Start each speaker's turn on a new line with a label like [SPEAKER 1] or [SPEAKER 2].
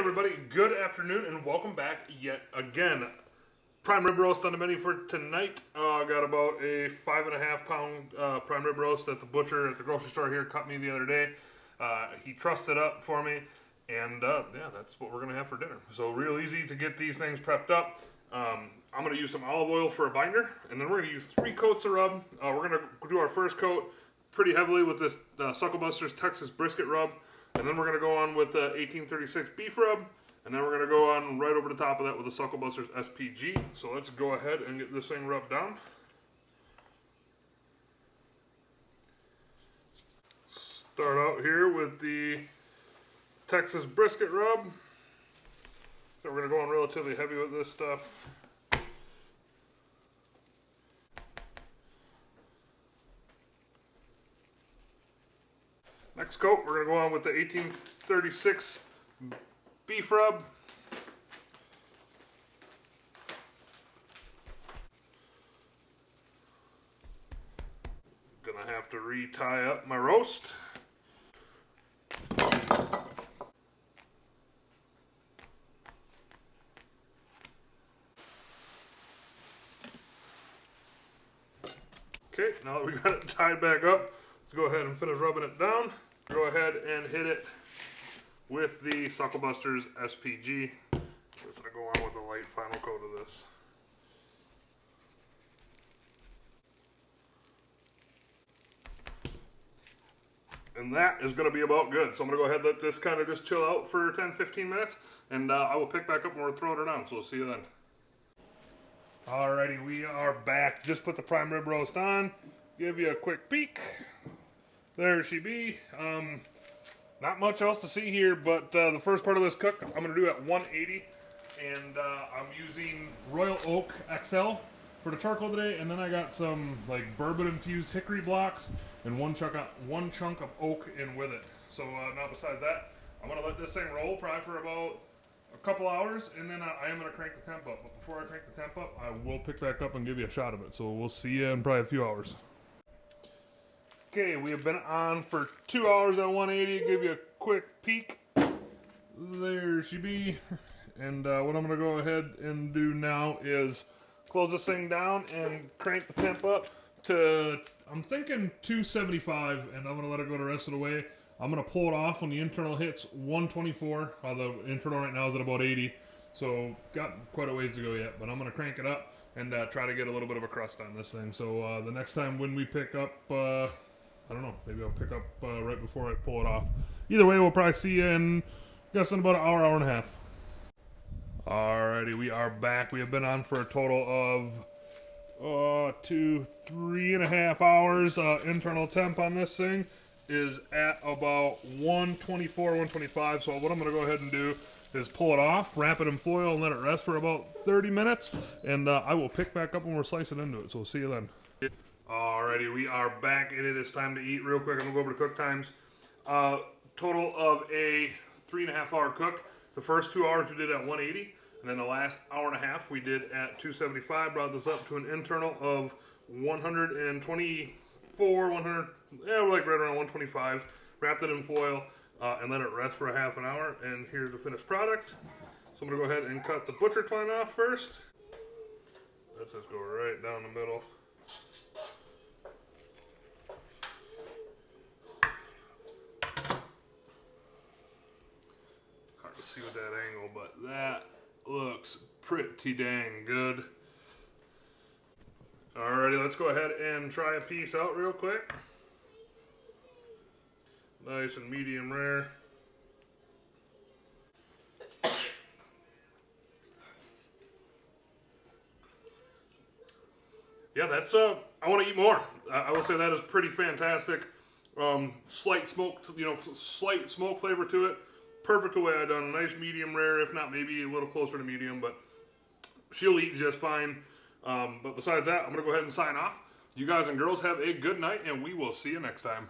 [SPEAKER 1] everybody, good afternoon and welcome back yet again. Prime rib roast on the menu for tonight. I got about a 5.5 pound prime rib roast that the butcher at the grocery store here cut me the other day. He trussed it up for me, and yeah, that's what we're going to have for dinner. So real easy to get these things prepped up. I'm going to use some olive oil for a binder, and then we're going to use 3 coats of rub. We're going to do our first coat pretty heavily with this Sucklebusters Texas brisket rub. And then we're going to go on with the 1836 beef rub. And then we're going to go on right over the top of that with the Sucklebusters SPG. So let's go ahead and get this thing rubbed down. Start out here with the Texas brisket rub. So we're going to go on relatively heavy with this stuff. Next coat, we're going to go on with the 1836 beef rub. Gonna have to re-tie up my roast. Okay, now that we got it tied back up, let's go ahead and finish rubbing it down. Go ahead and hit it with the Sucklebusters SPG. Just gonna go on with a light final coat of this. And that is going to be about good. So I'm going to go ahead and let this kind of just chill out for 10-15 minutes. And I will pick back up when we're throwing it on. So we'll see you then. Alrighty, we are back. Just put the prime rib roast on. Give you a quick peek. There she be. Not much else to see here, but the first part of this cook I'm going to do at 180. And I'm using Royal Oak XL for the charcoal today, and then I got some like bourbon infused hickory blocks and one chunk of oak in with it. So now besides that, I'm gonna let this thing roll probably for about a couple hours, and then I am gonna crank the temp up. But before I crank the temp up, I will pick back up and give you a shot of it. So we'll see you in probably a few hours. Okay, we have been on for 2 hours at 180. Give you a quick peek. There she be. And what I'm gonna go ahead and do now is close this thing down and crank the temp up to, I'm thinking 275, and I'm going to let it go the rest of the way. I'm going to pull it off when the internal hits 124, while the internal right now is at about 80. So got quite a ways to go yet, but I'm going to crank it up and try to get a little bit of a crust on this thing. So the next time when we pick up, I don't know, maybe I'll pick up right before I pull it off. Either way, we'll probably see you in, guess in about an hour, hour and a half. Alrighty, we are back. We have been on for a total of 3.5 hours. Internal temp on this thing is at about 124, 125. So what I'm going to go ahead and do is pull it off, wrap it in foil, and let it rest for about 30 minutes. And I will pick back up when we're slicing into it. So we'll see you then. Alrighty, we are back, and it is time to eat. Real quick, I'm going to go over to cook times. Total of a 3.5 hour cook. The first 2 hours we did at 180, and then the last hour and a half we did at 275. Brought this up to an internal of 124, 100, yeah, we're like right around 125. Wrapped it in foil and let it rest for a half an hour. And here's the finished product. So I'm gonna go ahead and cut the butcher twine off first. Let's just go right down the middle. See with that angle, but that looks pretty dang good. Alrighty, let's go ahead and try a piece out real quick. Nice and medium rare. Yeah, that's I want to eat more. I will say that is pretty fantastic. Slight smoke, slight smoke flavor to it. Perfect the way I done. Nice medium rare, if not maybe a little closer to medium, but she'll eat just fine. But besides that, I'm going to go ahead and sign off. You guys and girls have a good night, and we will see you next time.